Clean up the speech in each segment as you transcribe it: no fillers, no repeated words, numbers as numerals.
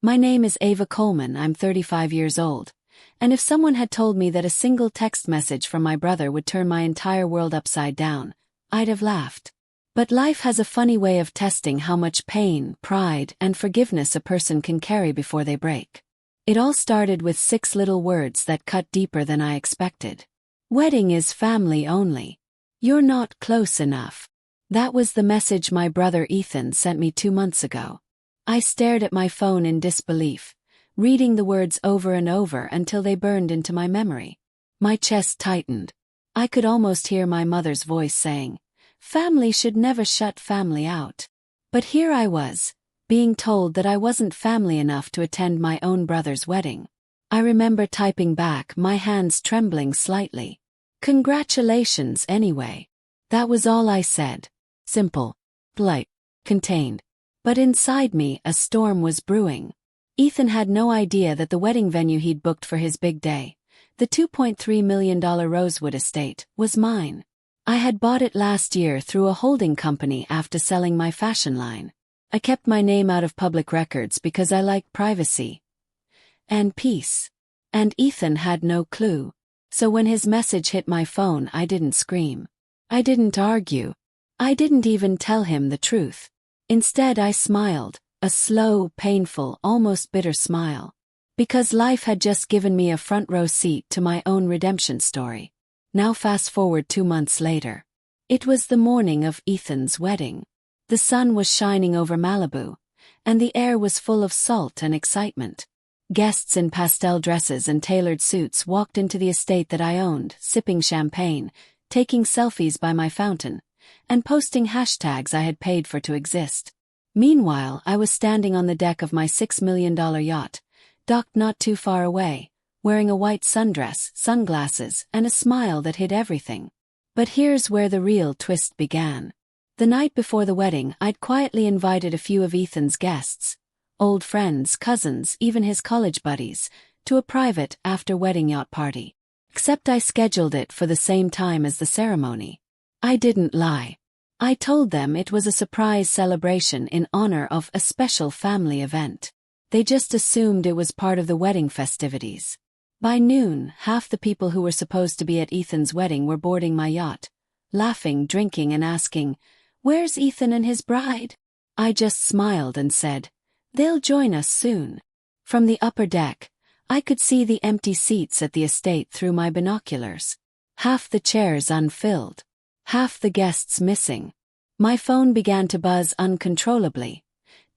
My name is Ava Coleman, I'm 35 years old. And if someone had told me that a single text message from my brother would turn my entire world upside down, I'd have laughed. But life has a funny way of testing how much pain, pride, and forgiveness a person can carry before they break. It all started with 6 little words that cut deeper than I expected. Wedding is family only. You're not close enough. That was the message my brother Ethan sent me 2 months ago. I stared at my phone in disbelief, reading the words over and over until they burned into my memory. My chest tightened. I could almost hear my mother's voice saying, "Family should never shut family out." But here I was, being told that I wasn't family enough to attend my own brother's wedding. I remember typing back, my hands trembling slightly. "Congratulations anyway." That was all I said. Simple, polite, contained. But inside me, a storm was brewing. Ethan had no idea that the wedding venue he'd booked for his big day, the $2.3 million Rosewood estate, was mine. I had bought it last year through a holding company after selling my fashion line. I kept my name out of public records because I liked privacy and peace. And Ethan had no clue. So when his message hit my phone, I didn't scream. I didn't argue. I didn't even tell him the truth. Instead, I smiled, a slow, painful, almost bitter smile. Because life had just given me a front-row seat to my own redemption story. Now fast forward 2 months later. It was the morning of Ethan's wedding. The sun was shining over Malibu, and the air was full of salt and excitement. Guests in pastel dresses and tailored suits walked into the estate that I owned, sipping champagne, taking selfies by my fountain, and posting hashtags I had paid for to exist. Meanwhile, I was standing on the deck of my $6 million yacht, docked not too far away, wearing a white sundress, sunglasses, and a smile that hid everything. But here's where the real twist began. The night before the wedding, I'd quietly invited a few of Ethan's guests, old friends, cousins, even his college buddies, to a private after-wedding yacht party. Except I scheduled it for the same time as the ceremony. I didn't lie. I told them it was a surprise celebration in honor of a special family event. They just assumed it was part of the wedding festivities. By noon, half the people who were supposed to be at Ethan's wedding were boarding my yacht, laughing, drinking, and asking, "Where's Ethan and his bride?" I just smiled and said, "They'll join us soon." From the upper deck, I could see the empty seats at the estate through my binoculars. Half the chairs unfilled. Half the guests missing. My phone began to buzz uncontrollably.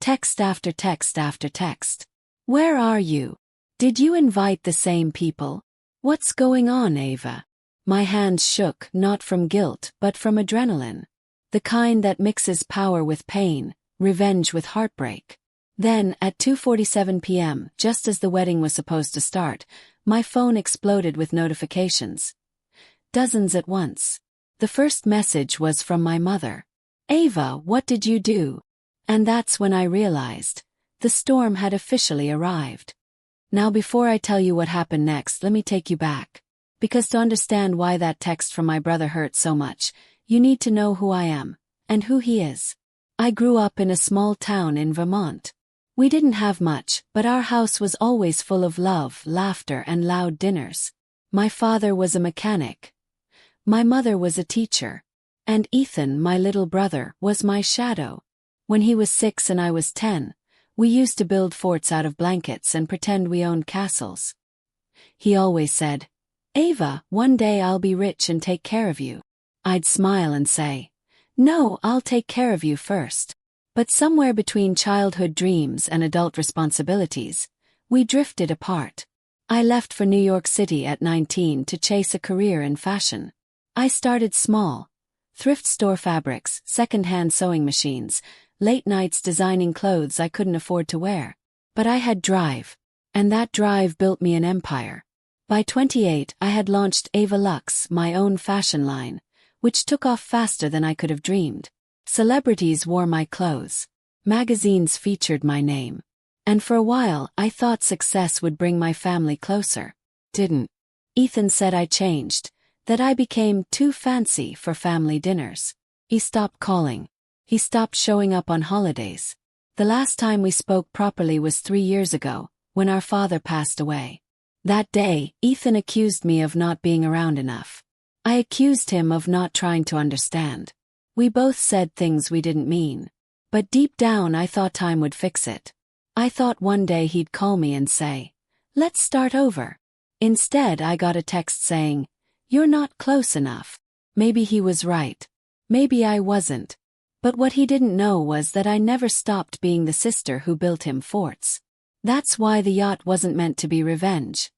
Text after text after text. "Where are you? Did you invite the same people? What's going on, Ava?" My hands shook, not from guilt, but from adrenaline. The kind that mixes power with pain, revenge with heartbreak. Then, at 2:47 p.m., just as the wedding was supposed to start, my phone exploded with notifications. Dozens at once. The first message was from my mother. "Ava, what did you do?" And that's when I realized. The storm had officially arrived. Now before I tell you what happened next, let me take you back. Because to understand why that text from my brother hurt so much, you need to know who I am, and who he is. I grew up in a small town in Vermont. We didn't have much, but our house was always full of love, laughter, and loud dinners. My father was a mechanic. My mother was a teacher. And Ethan, my little brother, was my shadow. When he was 6 and I was 10, we used to build forts out of blankets and pretend we owned castles. He always said, "Ava, one day I'll be rich and take care of you." I'd smile and say, "No, I'll take care of you first." But somewhere between childhood dreams and adult responsibilities, we drifted apart. I left for New York City at 19 to chase a career in fashion. I started small. Thrift store fabrics, second-hand sewing machines, late nights designing clothes I couldn't afford to wear. But I had drive. And that drive built me an empire. By 28, I had launched Ava Luxe, my own fashion line, which took off faster than I could have dreamed. Celebrities wore my clothes. Magazines featured my name. And for a while, I thought success would bring my family closer. Didn't. Ethan said I changed. That I became too fancy for family dinners. He stopped calling. He stopped showing up on holidays. The last time we spoke properly was 3 years ago, when our father passed away. That day, Ethan accused me of not being around enough. I accused him of not trying to understand. We both said things we didn't mean. But deep down I thought time would fix it. I thought one day he'd call me and say, "Let's start over." Instead, I got a text saying, "You're not close enough." Maybe he was right. Maybe I wasn't. But what he didn't know was that I never stopped being the sister who built him forts. That's why the yacht wasn't meant to be revenge.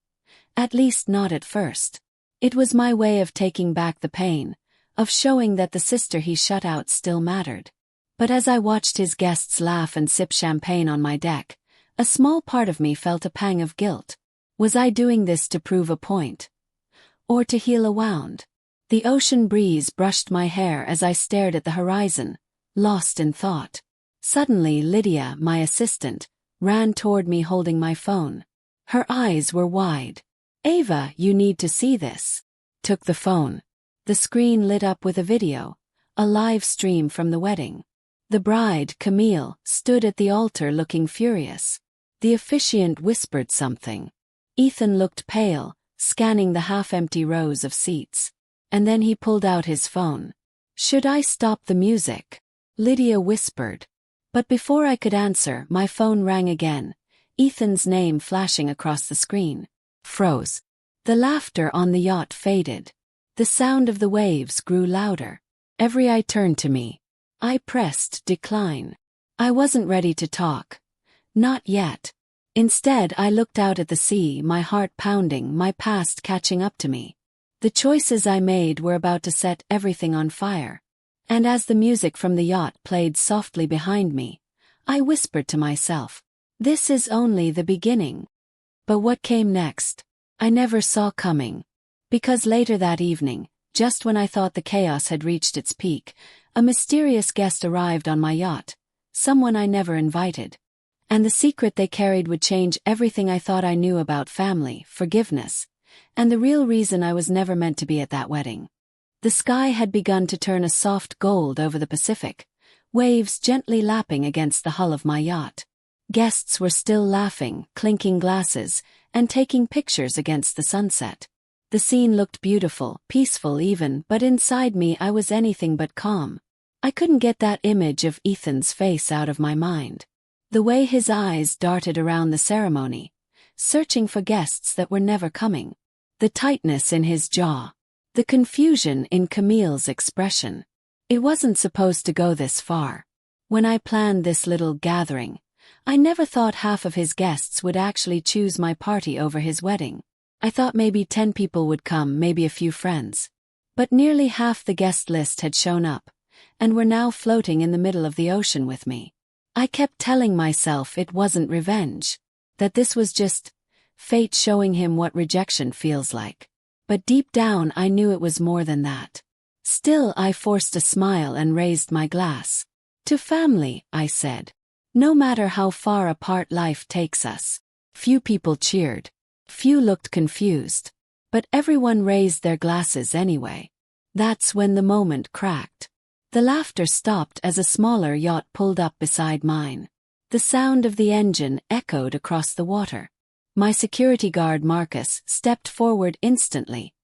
At least not at first. It was my way of taking back the pain, of showing that the sister he shut out still mattered. But as I watched his guests laugh and sip champagne on my deck, a small part of me felt a pang of guilt. Was I doing this to prove a point? Or to heal a wound? The ocean breeze brushed my hair as I stared at the horizon, lost in thought. Suddenly Lydia, my assistant, ran toward me holding my phone. Her eyes were wide. "Ava, you need to see this." Took the phone. The screen lit up with a video, a live stream from the wedding. The bride, Camille, stood at the altar looking furious. The officiant whispered something. Ethan looked pale, scanning the half-empty rows of seats. And then he pulled out his phone. "Should I stop the music?" Lydia whispered. But before I could answer, my phone rang again, Ethan's name flashing across the screen. Froze. The laughter on the yacht faded. The sound of the waves grew louder. Every eye turned to me. I pressed decline. I wasn't ready to talk. Not yet. Instead, I looked out at the sea, my heart pounding, my past catching up to me. The choices I made were about to set everything on fire. And as the music from the yacht played softly behind me, I whispered to myself, "This is only the beginning." But what came next, I never saw coming. Because later that evening, just when I thought the chaos had reached its peak, a mysterious guest arrived on my yacht, someone I never invited. And the secret they carried would change everything I thought I knew about family, forgiveness, and the real reason I was never meant to be at that wedding. The sky had begun to turn a soft gold over the Pacific, waves gently lapping against the hull of my yacht. Guests were still laughing, clinking glasses, and taking pictures against the sunset. The scene looked beautiful, peaceful even, but inside me I was anything but calm. I couldn't get that image of Ethan's face out of my mind. The way his eyes darted around the ceremony, searching for guests that were never coming. The tightness in his jaw. The confusion in Camille's expression. It wasn't supposed to go this far. When I planned this little gathering, I never thought half of his guests would actually choose my party over his wedding. I thought maybe 10 people would come, maybe a few friends. But nearly half the guest list had shown up, and were now floating in the middle of the ocean with me. I kept telling myself it wasn't revenge, that this was just fate showing him what rejection feels like. But deep down I knew it was more than that. Still, I forced a smile and raised my glass. "To family," I said. "No matter how far apart life takes us." Few people cheered. Few looked confused. But everyone raised their glasses anyway. That's when the moment cracked. The laughter stopped as a smaller yacht pulled up beside mine. The sound of the engine echoed across the water. My security guard Marcus stepped forward instantly,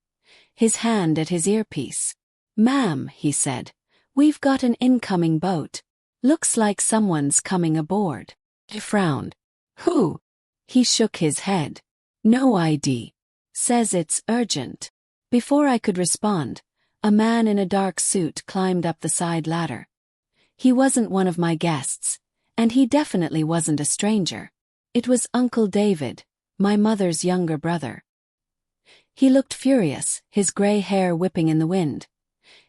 his hand at his earpiece. "Ma'am," he said, "we've got an incoming boat. Looks like someone's coming aboard." I frowned. "Who?" He shook his head. "No ID. Says it's urgent." Before I could respond, a man in a dark suit climbed up the side ladder. He wasn't one of my guests, and he definitely wasn't a stranger. It was Uncle David, my mother's younger brother. He looked furious, his gray hair whipping in the wind.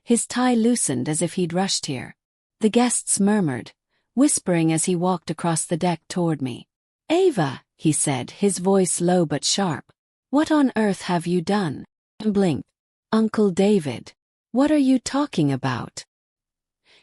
His tie loosened as if he'd rushed here. The guests murmured, whispering as he walked across the deck toward me. "Ava," he said, his voice low but sharp. "What on earth have you done?" I blinked. "Uncle David, what are you talking about?"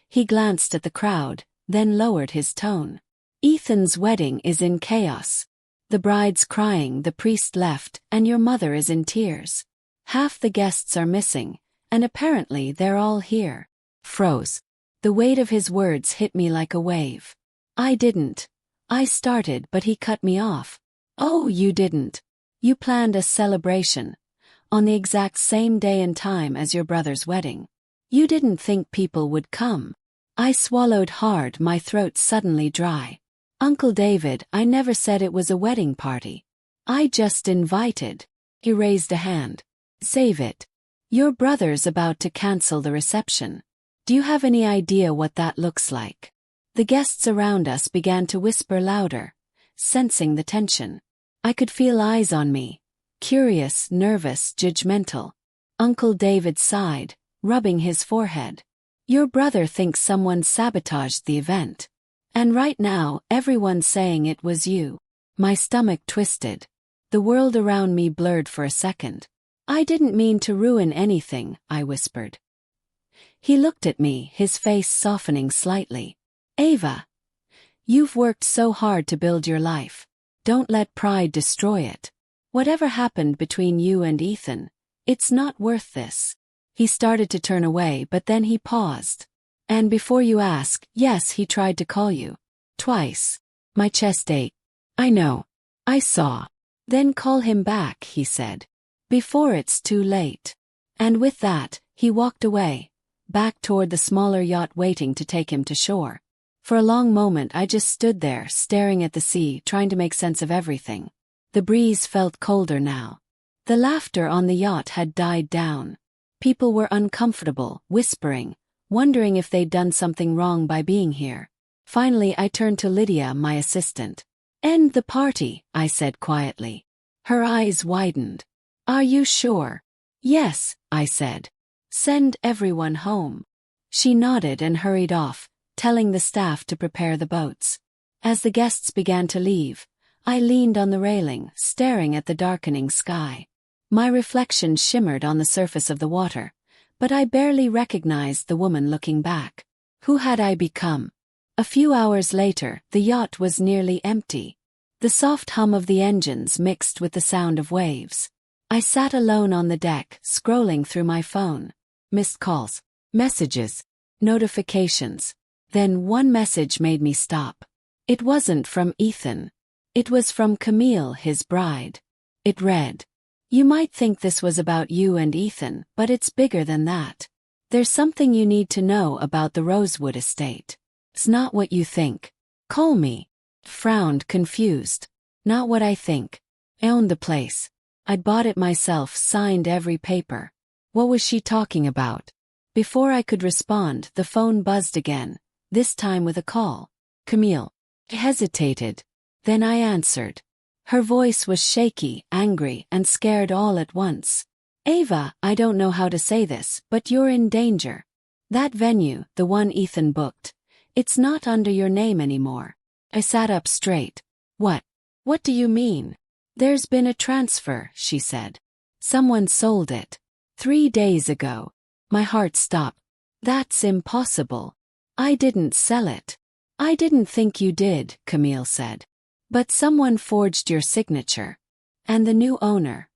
He glanced at the crowd, then lowered his tone. "Ethan's wedding is in chaos. The bride's crying, the priest left, and your mother is in tears. Half the guests are missing, and apparently they're all here." Froze. The weight of his words hit me like a wave. I didn't. I started, but he cut me off. Oh, you didn't. You planned a celebration on the exact same day and time as your brother's wedding. You didn't think people would come. I swallowed hard, my throat suddenly dry. Uncle David, I never said it was a wedding party. I just invited. He raised a hand. Save it. Your brother's about to cancel the reception. Do you have any idea what that looks like? The guests around us began to whisper louder, sensing the tension. I could feel eyes on me. Curious, nervous, judgmental. Uncle David sighed, rubbing his forehead. Your brother thinks someone sabotaged the event. And right now, everyone's saying it was you. My stomach twisted. The world around me blurred for a second. I didn't mean to ruin anything, I whispered. He looked at me, his face softening slightly. Ava, you've worked so hard to build your life. Don't let pride destroy it. Whatever happened between you and Ethan, it's not worth this. He started to turn away, but then he paused. And before you ask, yes, he tried to call you. Twice. My chest ached. I know. I saw. Then call him back, he said. Before it's too late. And with that, he walked away, back toward the smaller yacht waiting to take him to shore. For a long moment I just stood there, staring at the sea, trying to make sense of everything. The breeze felt colder now. The laughter on the yacht had died down. People were uncomfortable, whispering, wondering if they'd done something wrong by being here. Finally I turned to Lydia, my assistant. End the party, I said quietly. Her eyes widened. Are you sure? Yes, I said. Send everyone home. She nodded and hurried off, telling the staff to prepare the boats. As the guests began to leave, I leaned on the railing, staring at the darkening sky. My reflection shimmered on the surface of the water, but I barely recognized the woman looking back. Who had I become? A few hours later, the yacht was nearly empty. The soft hum of the engines mixed with the sound of waves. I sat alone on the deck, scrolling through my phone. Missed calls, messages, notifications. Then one message made me stop. It wasn't from Ethan. It was from Camille, his bride. It read, You might think this was about you and Ethan, but it's bigger than that. There's something you need to know about the Rosewood estate. It's not what you think. Call me. Frowned, confused. Not what I think. I owned the place. I'd bought it myself, signed every paper. What was she talking about? Before I could respond, the phone buzzed again, this time with a call. Camille. I hesitated. Then I answered. Her voice was shaky, angry, and scared all at once. Ava, I don't know how to say this, but you're in danger. That venue, the one Ethan booked, it's not under your name anymore. I sat up straight. What? What do you mean? There's been a transfer, she said. Someone sold it. 3 days ago. My heart stopped. That's impossible. I didn't sell it. I didn't think you did, Camille said. But someone forged your signature. And the new owner.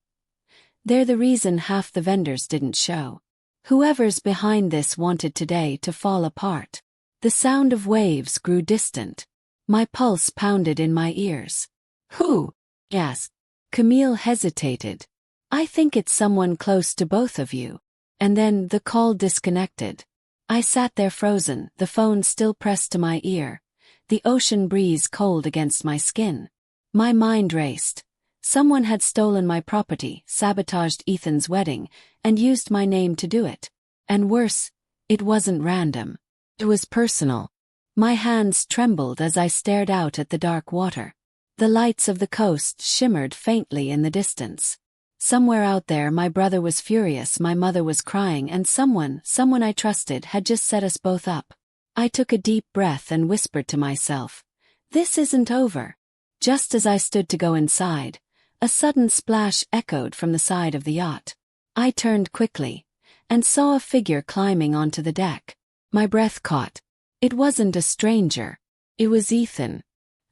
They're the reason half the vendors didn't show. Whoever's behind this wanted today to fall apart. The sound of waves grew distant. My pulse pounded in my ears. Who? Yes. Camille hesitated. I think it's someone close to both of you. And then the call disconnected. I sat there frozen, the phone still pressed to my ear, the ocean breeze cold against my skin. My mind raced. Someone had stolen my property, sabotaged Ethan's wedding, and used my name to do it. And worse, it wasn't random. It was personal. My hands trembled as I stared out at the dark water. The lights of the coast shimmered faintly in the distance. Somewhere out there my brother was furious, my mother was crying, and someone I trusted had just set us both up. I took a deep breath and whispered to myself, this isn't over. Just as I stood to go inside, a sudden splash echoed from the side of the yacht. I turned quickly, and saw a figure climbing onto the deck. My breath caught. It wasn't a stranger. It was Ethan.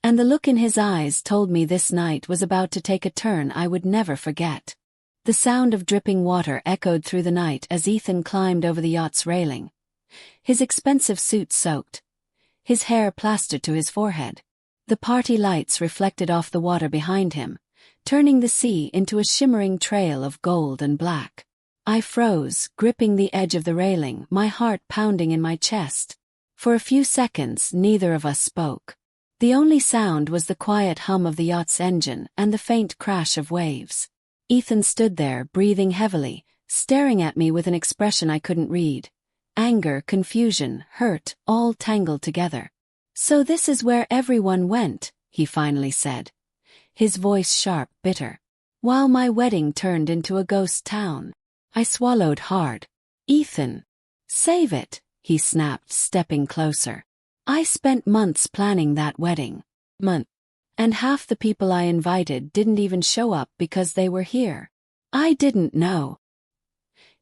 And the look in his eyes told me this night was about to take a turn I would never forget. The sound of dripping water echoed through the night as Ethan climbed over the yacht's railing. His expensive suit soaked. his hair plastered to his forehead. The party lights reflected off the water behind him, turning the sea into a shimmering trail of gold and black. I froze, gripping the edge of the railing, my heart pounding in my chest. For a few seconds, neither of us spoke. The only sound was the quiet hum of the yacht's engine and the faint crash of waves. Ethan stood there, breathing heavily, staring at me with an expression I couldn't read. Anger, confusion, hurt, all tangled together. "So this is where everyone went," he finally said, his voice sharp, bitter. "While my wedding turned into a ghost town." I swallowed hard. "Ethan, save it," he snapped, stepping closer. "I spent months planning that wedding. And half the people I invited didn't even show up because they were here. I didn't know."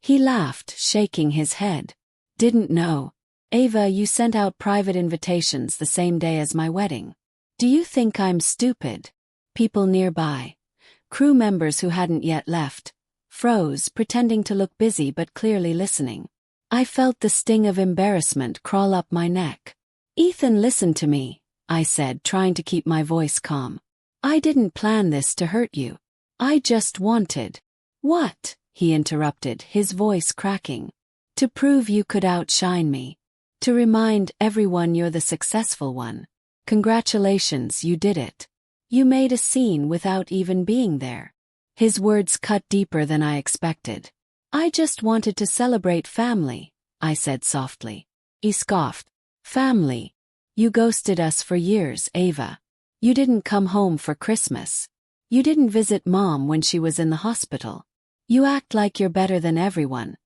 He laughed, shaking his head. "Didn't know? Ava, you sent out private invitations the same day as my wedding. Do you think I'm stupid?" People nearby, crew members who hadn't yet left, froze, pretending to look busy but clearly listening. I felt the sting of embarrassment crawl up my neck. "Ethan, listen to me," I said, trying to keep my voice calm. "I didn't plan this to hurt you. I just wanted—" "What?" he interrupted, his voice cracking. "To prove you could outshine me. To remind everyone you're the successful one. Congratulations, you did it. You made a scene without even being there." His words cut deeper than I expected. "I just wanted to celebrate family," I said softly. He scoffed. "Family? You ghosted us for years, Ava. You didn't come home for Christmas. You didn't visit Mom when she was in the hospital. You act like you're better than everyone.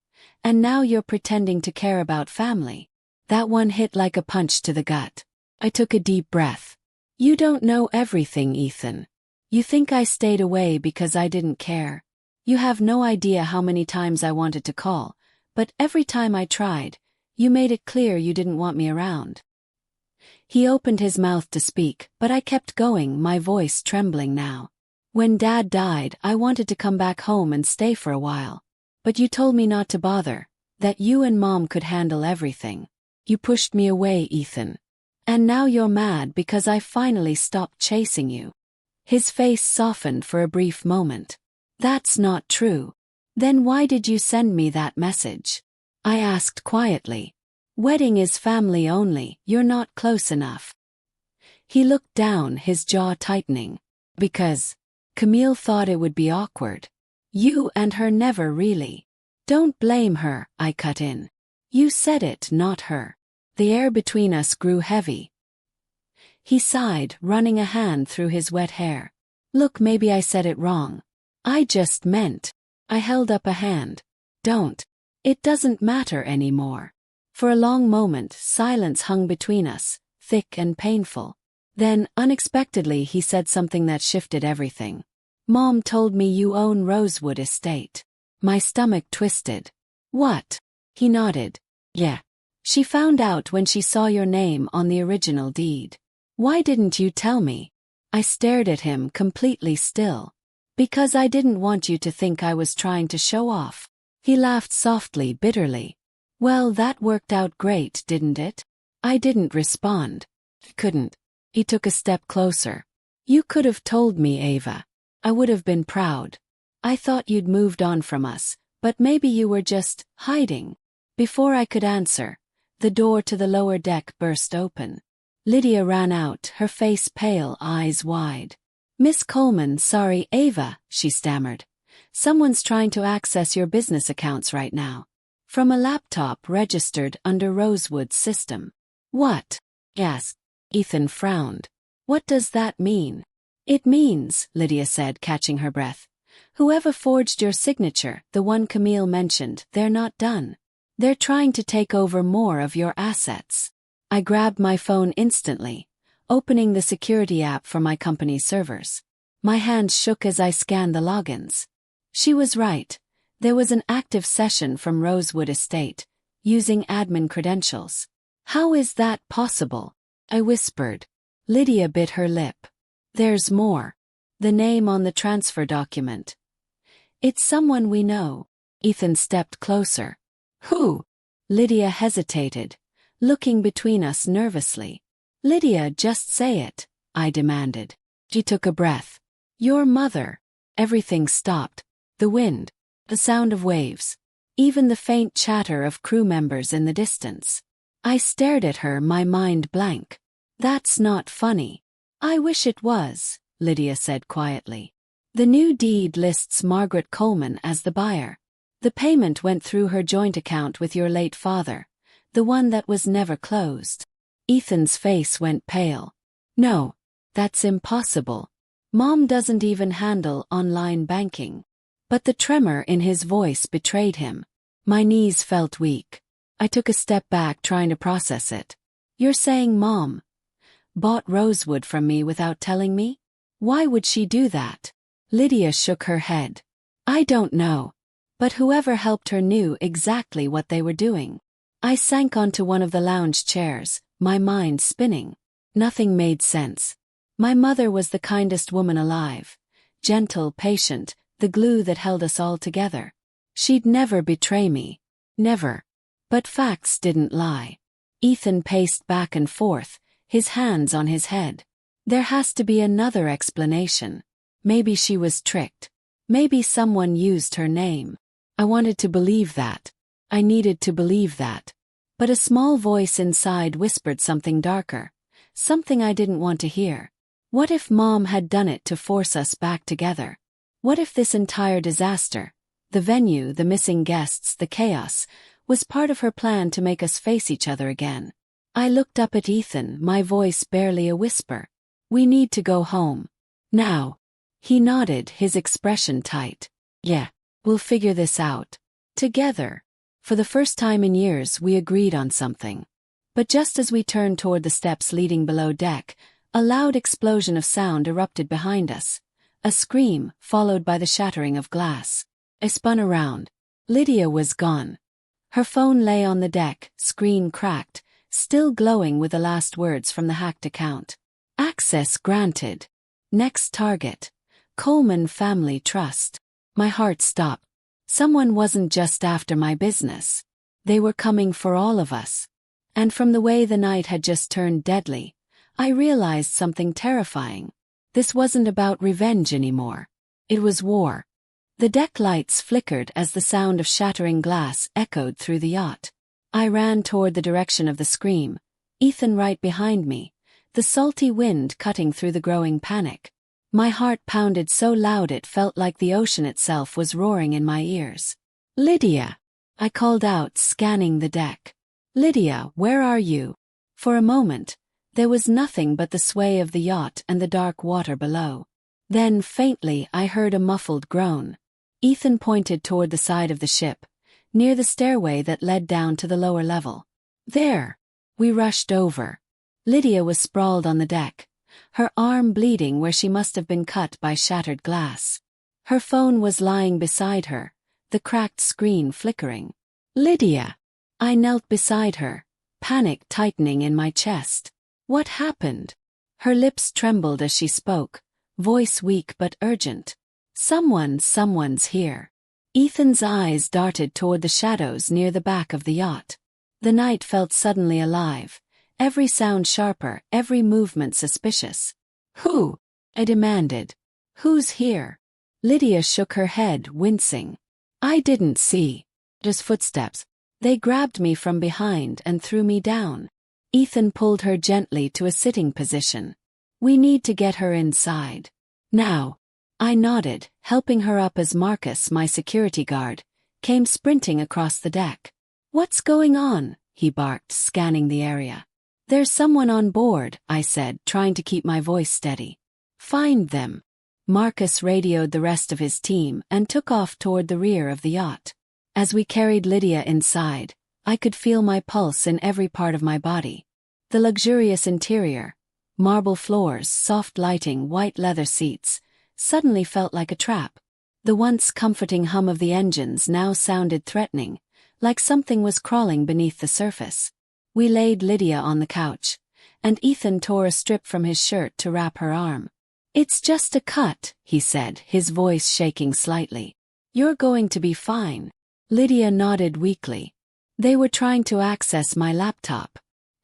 And now you're pretending to care about family." That one hit like a punch to the gut. I took a deep breath. "You don't know everything, Ethan. You think I stayed away because I didn't care. You have no idea how many times I wanted to call, but every time I tried, you made it clear you didn't want me around." He opened his mouth to speak, but I kept going, my voice trembling now. "When Dad died, I wanted to come back home and stay for a while. But you told me not to bother, that you and Mom could handle everything. You pushed me away, Ethan. And now you're mad because I finally stopped chasing you." His face softened for a brief moment. "That's not true. Then why did you send me that message?" I asked quietly. "Wedding is family only, you're not close enough." He looked down, his jaw tightening. "Because Camille thought it would be awkward. You and her never really." "Don't blame her," I cut in. "You said it, not her." The air between us grew heavy. He sighed, running a hand through his wet hair. "Look, maybe I said it wrong. I just meant—" I held up a hand. "Don't. It doesn't matter anymore." For a long moment, silence hung between us, thick and painful. Then, unexpectedly, he said something that shifted everything. "Mom told me you own Rosewood Estate." My stomach twisted. "What?" He nodded. "Yeah. She found out when she saw your name on the original deed." "Why didn't you tell me?" I stared at him, completely still. "Because I didn't want you to think I was trying to show off." He laughed softly, bitterly. "Well, that worked out great, didn't it?" I didn't respond. Couldn't. He took a step closer. "You could have told me, Ava. I would have been proud. I thought you'd moved on from us, but maybe you were just hiding." Before I could answer, the door to the lower deck burst open. Lydia ran out, her face pale, eyes wide. "Miss Coleman, sorry, Ava," she stammered. "Someone's trying to access your business accounts right now. From a laptop registered under Rosewood's system." "What?" asked. Ethan frowned. "What does that mean?" "It means," Lydia said, catching her breath, "whoever forged your signature, the one Camille mentioned, they're not done. They're trying to take over more of your assets." I grabbed my phone instantly, opening the security app for my company's servers. My hands shook as I scanned the logins. She was right. There was an active session from Rosewood Estate, using admin credentials. "How is that possible?" I whispered. Lydia bit her lip. "There's more. The name on the transfer document. It's someone we know." Ethan stepped closer. "Who?" Lydia hesitated, looking between us nervously. Lydia, just say it, I demanded. She took a breath. Your mother. Everything stopped. The wind. The sound of waves. Even the faint chatter of crew members in the distance. I stared at her, my mind blank. That's not funny. I wish it was, Lydia said quietly. The new deed lists Margaret Coleman as the buyer. The payment went through her joint account with your late father, the one that was never closed. Ethan's face went pale. No, that's impossible. Mom doesn't even handle online banking. But the tremor in his voice betrayed him. My knees felt weak. I took a step back, trying to process it. You're saying Mom bought Rosewood from me without telling me? Why would she do that? Lydia shook her head. I don't know. But whoever helped her knew exactly what they were doing. I sank onto one of the lounge chairs, my mind spinning. Nothing made sense. My mother was the kindest woman alive. Gentle, patient, the glue that held us all together. She'd never betray me. Never. But facts didn't lie. Ethan paced back and forth, his hands on his head. There has to be another explanation. Maybe she was tricked. Maybe someone used her name. I wanted to believe that. I needed to believe that. But a small voice inside whispered something darker. Something I didn't want to hear. What if Mom had done it to force us back together? What if this entire disaster, the venue, the missing guests, the chaos, was part of her plan to make us face each other again? I looked up at Ethan, my voice barely a whisper. We need to go home. Now. He nodded, his expression tight. Yeah, we'll figure this out. Together. For the first time in years, we agreed on something. But just as we turned toward the steps leading below deck, a loud explosion of sound erupted behind us. A scream, followed by the shattering of glass. I spun around. Lydia was gone. Her phone lay on the deck, screen cracked, still glowing with the last words from the hacked account. Access granted. Next target. Coleman Family Trust. My heart stopped. Someone wasn't just after my business. They were coming for all of us. And from the way the night had just turned deadly, I realized something terrifying. This wasn't about revenge anymore. It was war. The deck lights flickered as the sound of shattering glass echoed through the yacht. I ran toward the direction of the scream, Ethan right behind me, the salty wind cutting through the growing panic. My heart pounded so loud it felt like the ocean itself was roaring in my ears. Lydia! I called out, scanning the deck. Lydia, where are you? For a moment, there was nothing but the sway of the yacht and the dark water below. Then, faintly, I heard a muffled groan. Ethan pointed toward the side of the ship, near the stairway that led down to the lower level. There! We rushed over. Lydia was sprawled on the deck, her arm bleeding where she must have been cut by shattered glass. Her phone was lying beside her, the cracked screen flickering. Lydia! I knelt beside her, panic tightening in my chest. What happened? Her lips trembled as she spoke, voice weak but urgent. Someone's here. Ethan's eyes darted toward the shadows near the back of the yacht. The night felt suddenly alive, every sound sharper, every movement suspicious. Who? I demanded. Who's here? Lydia shook her head, wincing. I didn't see. Just footsteps. They grabbed me from behind and threw me down. Ethan pulled her gently to a sitting position. We need to get her inside. Now. I nodded, helping her up as Marcus, my security guard, came sprinting across the deck. What's going on? He barked, scanning the area. There's someone on board, I said, trying to keep my voice steady. Find them. Marcus radioed the rest of his team and took off toward the rear of the yacht. As we carried Lydia inside, I could feel my pulse in every part of my body. The luxurious interior, marble floors, soft lighting, white leather seats, suddenly felt like a trap. The once comforting hum of the engines now sounded threatening, like something was crawling beneath the surface. We laid Lydia on the couch, and Ethan tore a strip from his shirt to wrap her arm. It's just a cut, he said, his voice shaking slightly. You're going to be fine. Lydia nodded weakly. They were trying to access my laptop.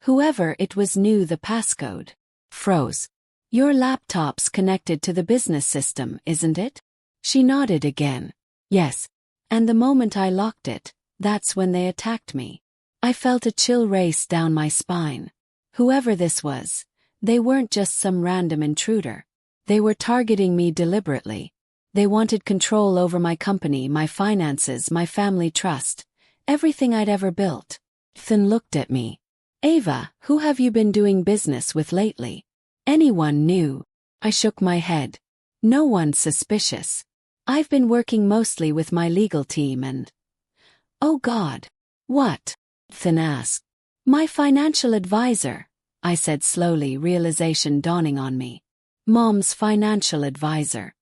Whoever it was knew the passcode. Froze. Your laptop's connected to the business system, isn't it? She nodded again. Yes. And the moment I locked it, that's when they attacked me. I felt a chill race down my spine. Whoever this was, they weren't just some random intruder. They were targeting me deliberately. They wanted control over my company, my finances, my family trust, everything I'd ever built. Ethan looked at me. Ava, who have you been doing business with lately? Anyone new? I shook my head. No one suspicious. I've been working mostly with my legal team and... Oh God. What? Ethan asked. My financial advisor, I said slowly, realization dawning on me. Mom's financial advisor.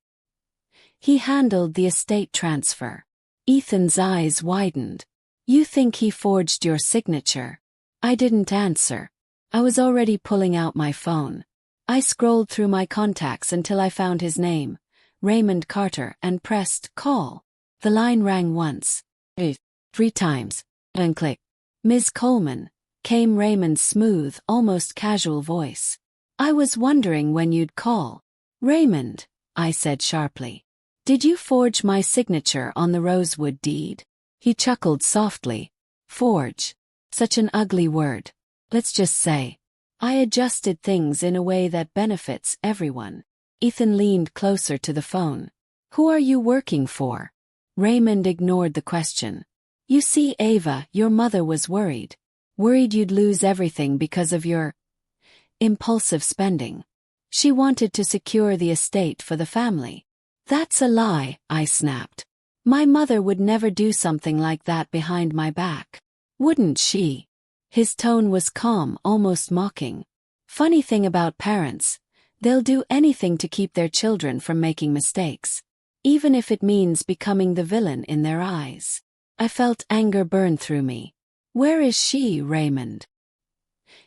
He handled the estate transfer. Ethan's eyes widened. You think he forged your signature? I didn't answer. I was already pulling out my phone. I scrolled through my contacts until I found his name, Raymond Carter, and pressed call. The line rang once, 3 times, and click. Ms. Coleman, came Raymond's smooth, almost casual voice. I was wondering when you'd call. Raymond, I said sharply. Did you forge my signature on the Rosewood deed? He chuckled softly. Forge. Such an ugly word. Let's just say, I adjusted things in a way that benefits everyone. Ethan leaned closer to the phone. Who are you working for? Raymond ignored the question. You see, Ava, your mother was worried. Worried you'd lose everything because of your impulsive spending. She wanted to secure the estate for the family. That's a lie, I snapped. My mother would never do something like that behind my back. Wouldn't she? His tone was calm, almost mocking. Funny thing about parents, they'll do anything to keep their children from making mistakes, even if it means becoming the villain in their eyes. I felt anger burn through me. Where is she, Raymond?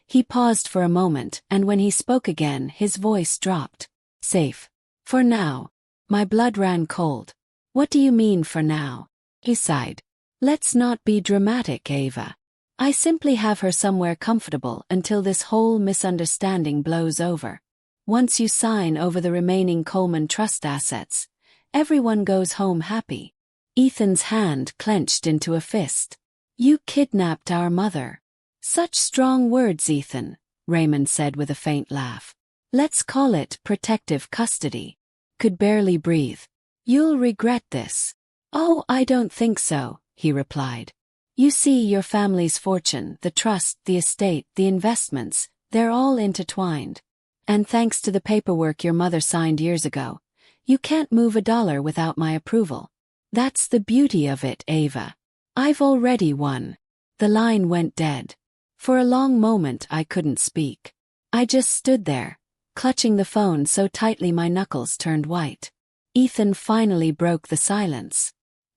He paused for a moment, and when he spoke again, his voice dropped. Safe. For now. My blood ran cold. What do you mean for now? He sighed. Let's not be dramatic, Ava. I simply have her somewhere comfortable until this whole misunderstanding blows over. Once you sign over the remaining Coleman Trust assets, everyone goes home happy. Ethan's hand clenched into a fist. You kidnapped our mother. Such strong words, Ethan, Raymond said with a faint laugh. Let's call it protective custody. Could barely breathe. You'll regret this. Oh, I don't think so, he replied. You see, your family's fortune, the trust, the estate, the investments, they're all intertwined. And thanks to the paperwork your mother signed years ago, you can't move a dollar without my approval. That's the beauty of it, Ava. I've already won. The line went dead. For a long moment I couldn't speak. I just stood there, clutching the phone so tightly my knuckles turned white. Ethan finally broke the silence.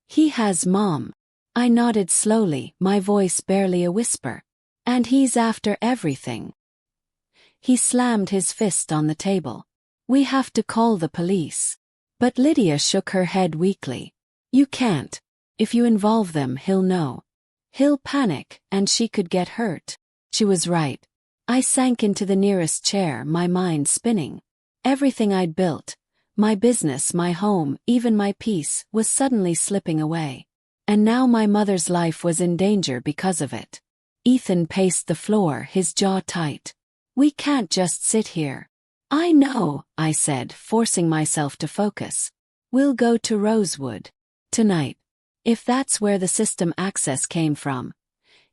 He has Mom. I nodded slowly, my voice barely a whisper. And he's after everything. He slammed his fist on the table. We have to call the police. But Lydia shook her head weakly. You can't. If you involve them, he'll know. He'll panic, and she could get hurt. She was right. I sank into the nearest chair, my mind spinning. Everything I'd built, my business, my home, even my peace, was suddenly slipping away. And now my mother's life was in danger because of it. Ethan paced the floor, his jaw tight. We can't just sit here. I know, I said, forcing myself to focus. We'll go to Rosewood. Tonight. If that's where the system access came from.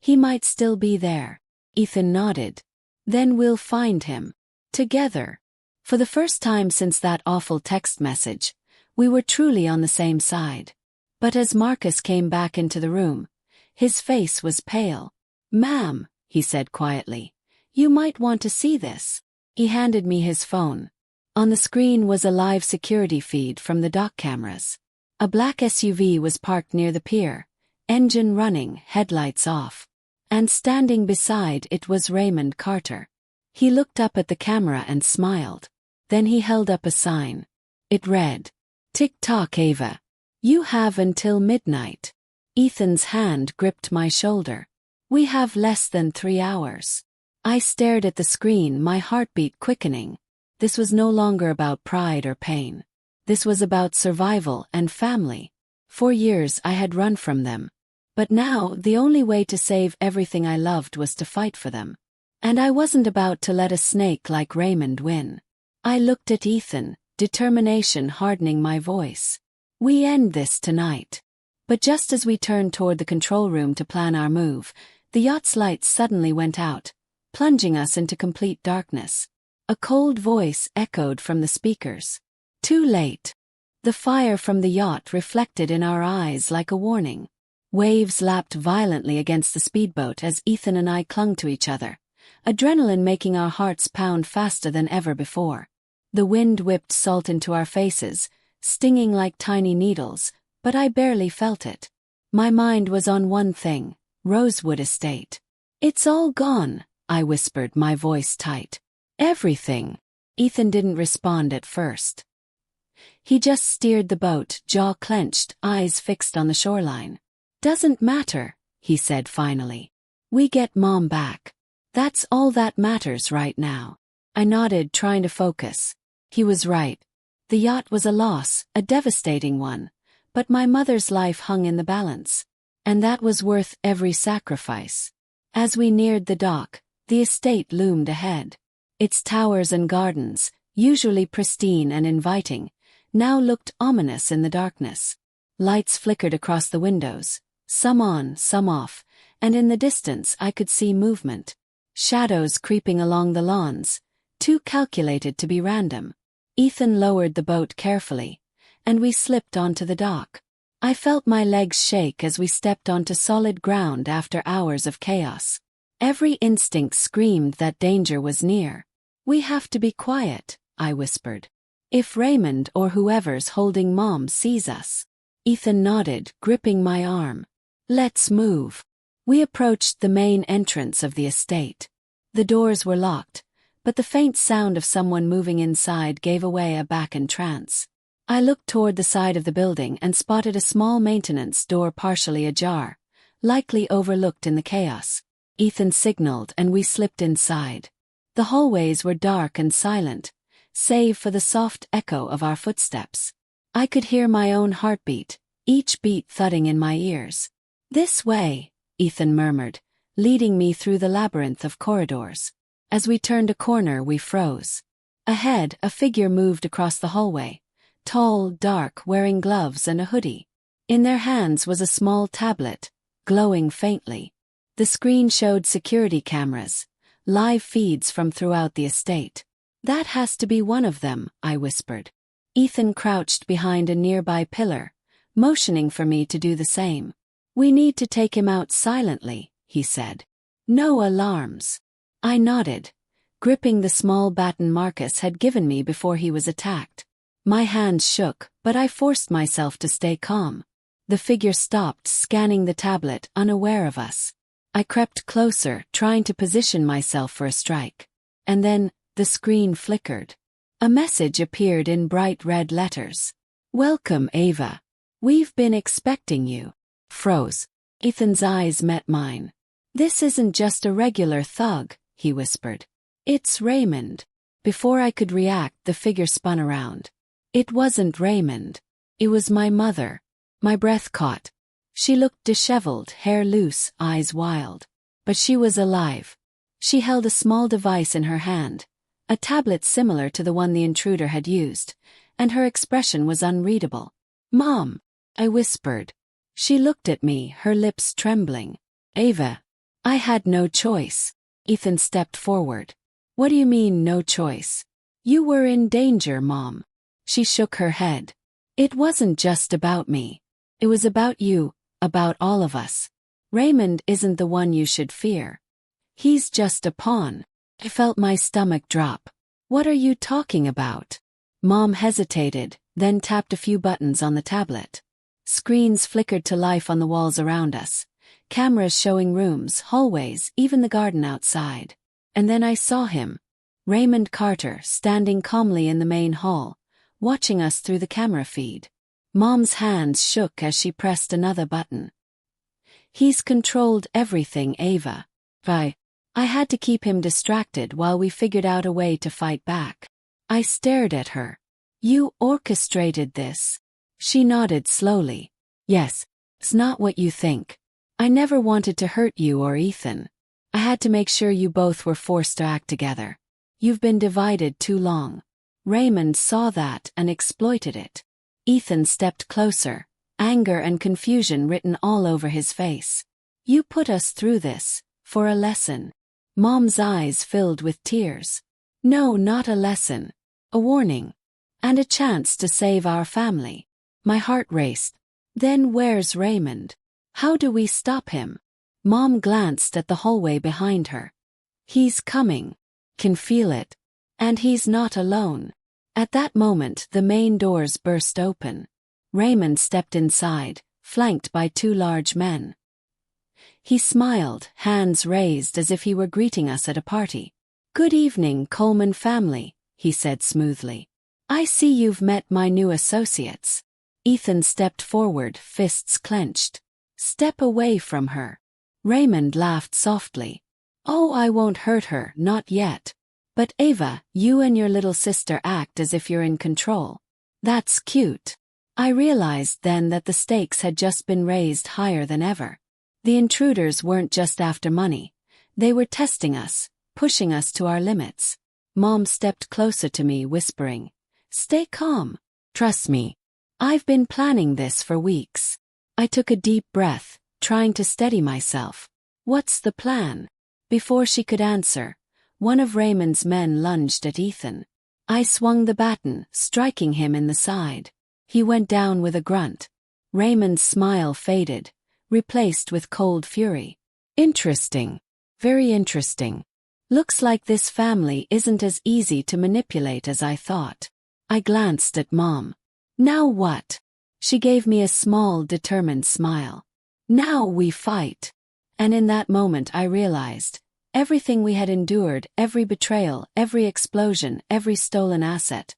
He might still be there. Ethan nodded. Then we'll find him. Together. For the first time since that awful text message, we were truly on the same side. But as Marcus came back into the room, his face was pale. Ma'am, he said quietly, you might want to see this. He handed me his phone. On the screen was a live security feed from the dock cameras. A black SUV was parked near the pier, engine running, headlights off. And standing beside it was Raymond Carter. He looked up at the camera and smiled. Then he held up a sign. It read, "Tick-tock, Ava. You have until midnight." Ethan's hand gripped my shoulder. We have less than 3 hours. I stared at the screen, my heartbeat quickening. This was no longer about pride or pain. This was about survival and family. For years I had run from them. But now, the only way to save everything I loved was to fight for them. And I wasn't about to let a snake like Raymond win. I looked at Ethan, determination hardening my voice. We end this tonight. But just as we turned toward the control room to plan our move, the yacht's lights suddenly went out, plunging us into complete darkness. A cold voice echoed from the speakers. Too late. The fire from the yacht reflected in our eyes like a warning. Waves lapped violently against the speedboat as Ethan and I clung to each other, adrenaline making our hearts pound faster than ever before. The wind whipped salt into our faces, stinging like tiny needles, but I barely felt it. My mind was on one thing: Rosewood Estate. It's all gone, I whispered, my voice tight. Everything. Ethan didn't respond at first. He just steered the boat, jaw clenched, eyes fixed on the shoreline. Doesn't matter, he said finally. We get Mom back. That's all that matters right now. I nodded, trying to focus. He was right. The yacht was a loss, a devastating one, but my mother's life hung in the balance. And that was worth every sacrifice. As we neared the dock, the estate loomed ahead. Its towers and gardens, usually pristine and inviting, now looked ominous in the darkness. Lights flickered across the windows, some on, some off, and in the distance I could see movement. Shadows creeping along the lawns, too calculated to be random. Ethan lowered the boat carefully, and we slipped onto the dock. I felt my legs shake as we stepped onto solid ground after hours of chaos. Every instinct screamed that danger was near. We have to be quiet, I whispered. If Raymond or whoever's holding Mom sees us. Ethan nodded, gripping my arm. Let's move. We approached the main entrance of the estate. The doors were locked, but the faint sound of someone moving inside gave away a back entrance. I looked toward the side of the building and spotted a small maintenance door partially ajar, likely overlooked in the chaos. Ethan signaled and we slipped inside. The hallways were dark and silent, save for the soft echo of our footsteps. I could hear my own heartbeat, each beat thudding in my ears. This way, Ethan murmured, leading me through the labyrinth of corridors. As we turned a corner, we froze. Ahead, a figure moved across the hallway, tall, dark, wearing gloves and a hoodie. In their hands was a small tablet, glowing faintly. The screen showed security cameras, live feeds from throughout the estate. That has to be one of them, I whispered. Ethan crouched behind a nearby pillar, motioning for me to do the same. We need to take him out silently, he said. No alarms. I nodded, gripping the small baton Marcus had given me before he was attacked. My hands shook, but I forced myself to stay calm. The figure stopped, scanning the tablet, unaware of us. I crept closer, trying to position myself for a strike. And then, the screen flickered. A message appeared in bright red letters. Welcome, Ava. We've been expecting you. Froze. Ethan's eyes met mine. This isn't just a regular thug, he whispered. It's Raymond. Before I could react, the figure spun around. It wasn't Raymond. It was my mother. My breath caught. She looked disheveled, hair loose, eyes wild. But she was alive. She held a small device in her hand, a tablet similar to the one the intruder had used, and her expression was unreadable. Mom, I whispered. She looked at me, her lips trembling. Ava. I had no choice. Ethan stepped forward. What do you mean, no choice? You were in danger, Mom. She shook her head. It wasn't just about me. It was about you, about all of us. Raymond isn't the one you should fear. He's just a pawn. I felt my stomach drop. What are you talking about? Mom hesitated, then tapped a few buttons on the tablet. Screens flickered to life on the walls around us. Cameras showing rooms, hallways, even the garden outside. And then I saw him. Raymond Carter, standing calmly in the main hall, watching us through the camera feed. Mom's hands shook as she pressed another button. He's controlled everything, Ava. I had to keep him distracted while we figured out a way to fight back. I stared at her. You orchestrated this? She nodded slowly. Yes, it's not what you think. I never wanted to hurt you or Ethan. I had to make sure you both were forced to act together. You've been divided too long. Raymond saw that and exploited it. Ethan stepped closer, anger and confusion written all over his face. You put us through this, for a lesson. Mom's eyes filled with tears. No, not a lesson. A warning. And a chance to save our family. My heart raced. Then where's Raymond? How do we stop him? Mom glanced at the hallway behind her. He's coming. Can feel it. And he's not alone. At that moment the main doors burst open. Raymond stepped inside, flanked by two large men. He smiled, hands raised as if he were greeting us at a party. Good evening, Coleman family, he said smoothly. I see you've met my new associates. Ethan stepped forward, fists clenched. Step away from her. Raymond laughed softly. Oh, I won't hurt her, not yet. But Ava, you and your little sister act as if you're in control. That's cute. I realized then that the stakes had just been raised higher than ever. The intruders weren't just after money. They were testing us, pushing us to our limits. Mom stepped closer to me, whispering, Stay calm. Trust me. I've been planning this for weeks. I took a deep breath, trying to steady myself. What's the plan? Before she could answer, one of Raymond's men lunged at Ethan. I swung the baton, striking him in the side. He went down with a grunt. Raymond's smile faded, replaced with cold fury. Interesting. Very interesting. Looks like this family isn't as easy to manipulate as I thought. I glanced at Mom. Now what? She gave me a small, determined smile. Now we fight. And in that moment I realized, everything we had endured, every betrayal, every explosion, every stolen asset,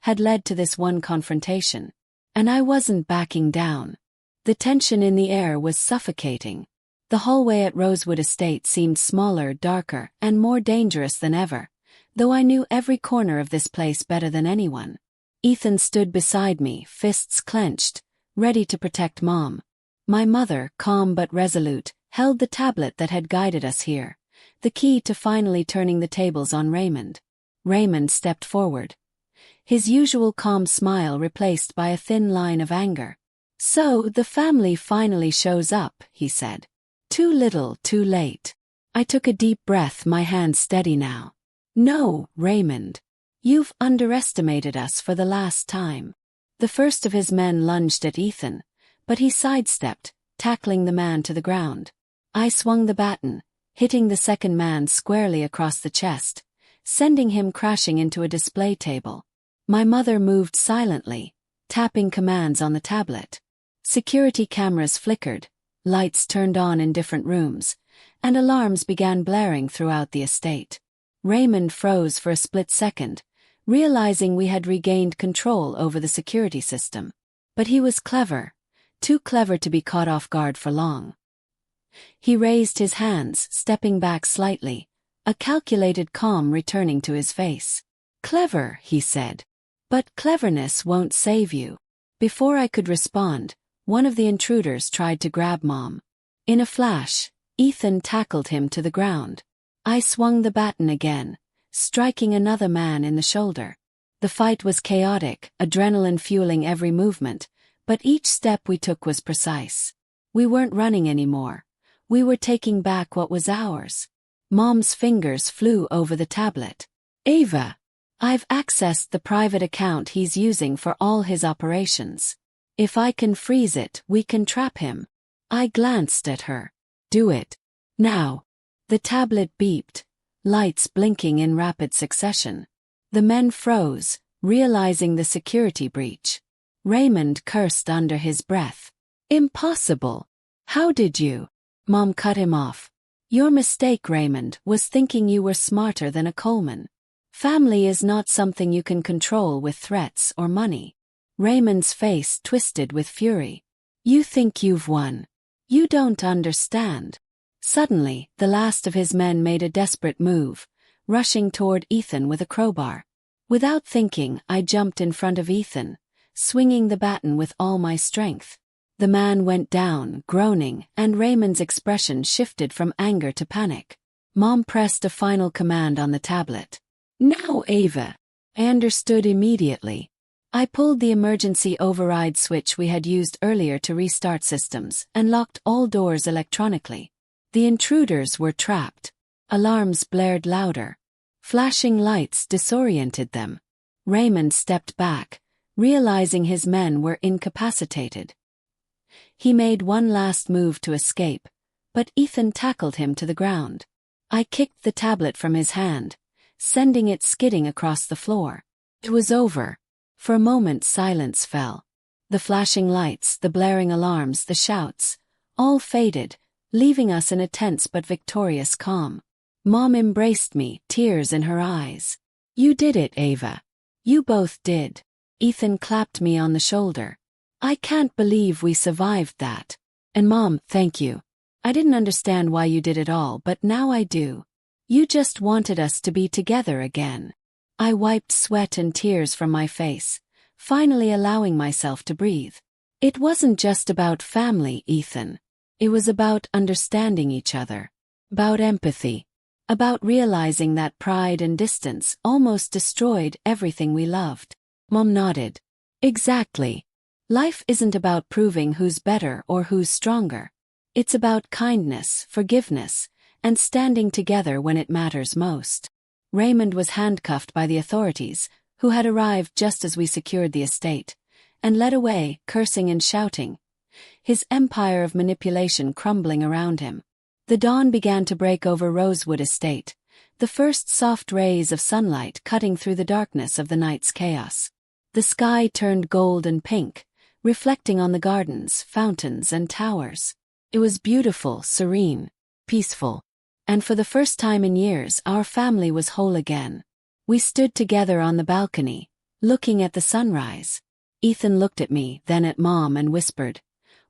had led to this one confrontation. And I wasn't backing down. The tension in the air was suffocating. The hallway at Rosewood Estate seemed smaller, darker, and more dangerous than ever, though I knew every corner of this place better than anyone. Ethan stood beside me, fists clenched, ready to protect Mom. My mother, calm but resolute, held the tablet that had guided us here, the key to finally turning the tables on Raymond. Raymond stepped forward. His usual calm smile replaced by a thin line of anger. So, the family finally shows up, he said. Too little, too late. I took a deep breath, my hands steady now. No, Raymond. You've underestimated us for the last time. The first of his men lunged at Ethan, but he sidestepped, tackling the man to the ground. I swung the baton, hitting the second man squarely across the chest, sending him crashing into a display table. My mother moved silently, tapping commands on the tablet. Security cameras flickered, lights turned on in different rooms, and alarms began blaring throughout the estate. Raymond froze for a split second, realizing we had regained control over the security system. But he was clever, too clever to be caught off guard for long. He raised his hands, stepping back slightly, a calculated calm returning to his face. Clever, he said. But cleverness won't save you. Before I could respond, one of the intruders tried to grab Mom. In a flash, Ethan tackled him to the ground. I swung the baton again, striking another man in the shoulder. The fight was chaotic, adrenaline fueling every movement, but each step we took was precise. We weren't running anymore. We were taking back what was ours. Mom's fingers flew over the tablet. Ava, I've accessed the private account he's using for all his operations. If I can freeze it, we can trap him. I glanced at her. Do it. Now. The tablet beeped, lights blinking in rapid succession. The men froze, realizing the security breach. Raymond cursed under his breath. Impossible. How did you? Mom cut him off. Your mistake, Raymond, was thinking you were smarter than a Coleman. Family is not something you can control with threats or money. Raymond's face twisted with fury. You think you've won. You don't understand. Suddenly, the last of his men made a desperate move, rushing toward Ethan with a crowbar. Without thinking, I jumped in front of Ethan, swinging the baton with all my strength. The man went down, groaning, and Raymond's expression shifted from anger to panic. Mom pressed a final command on the tablet. "Now, Ava." I understood immediately. I pulled the emergency override switch we had used earlier to restart systems and locked all doors electronically. The intruders were trapped. Alarms blared louder. Flashing lights disoriented them. Raymond stepped back, realizing his men were incapacitated. He made one last move to escape, but Ethan tackled him to the ground. I kicked the tablet from his hand, sending it skidding across the floor. It was over. For a moment silence fell. The flashing lights, the blaring alarms, the shouts, all faded, leaving us in a tense but victorious calm. Mom embraced me, tears in her eyes. "You did it, Ava. You both did." Ethan clapped me on the shoulder. "I can't believe we survived that." "And Mom, thank you. I didn't understand why you did it all, but now I do. You just wanted us to be together again." I wiped sweat and tears from my face, finally allowing myself to breathe. It wasn't just about family, Ethan. It was about understanding each other. About empathy. About realizing that pride and distance almost destroyed everything we loved. Mom nodded. "Exactly. Life isn't about proving who's better or who's stronger. It's about kindness, forgiveness, and standing together when it matters most." Raymond was handcuffed by the authorities, who had arrived just as we secured the estate, and led away, cursing and shouting, his empire of manipulation crumbling around him. The dawn began to break over Rosewood Estate, the first soft rays of sunlight cutting through the darkness of the night's chaos. The sky turned gold and pink, reflecting on the gardens, fountains, and towers. It was beautiful, serene, peaceful. And for the first time in years, our family was whole again. We stood together on the balcony, looking at the sunrise. Ethan looked at me, then at Mom, and whispered,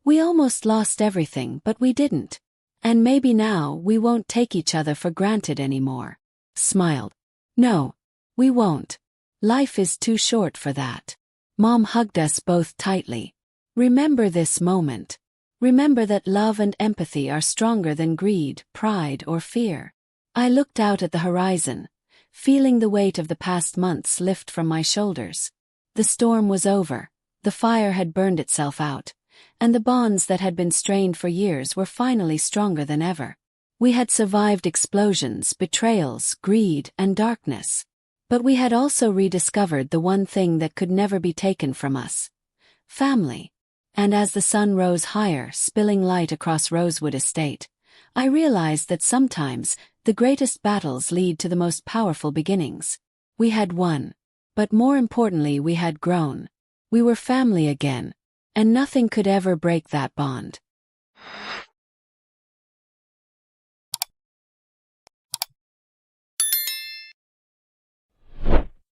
"We almost lost everything, but we didn't. And maybe now we won't take each other for granted anymore." Smiled. "No, we won't. Life is too short for that." Mom hugged us both tightly. "Remember this moment. Remember that love and empathy are stronger than greed, pride, or fear." I looked out at the horizon, feeling the weight of the past months lift from my shoulders. The storm was over, the fire had burned itself out, and the bonds that had been strained for years were finally stronger than ever. We had survived explosions, betrayals, greed, and darkness. But we had also rediscovered the one thing that could never be taken from us: family. And as the sun rose higher, spilling light across Rosewood Estate, I realized that sometimes the greatest battles lead to the most powerful beginnings. We had won. But more importantly, we had grown. We were family again. And nothing could ever break that bond.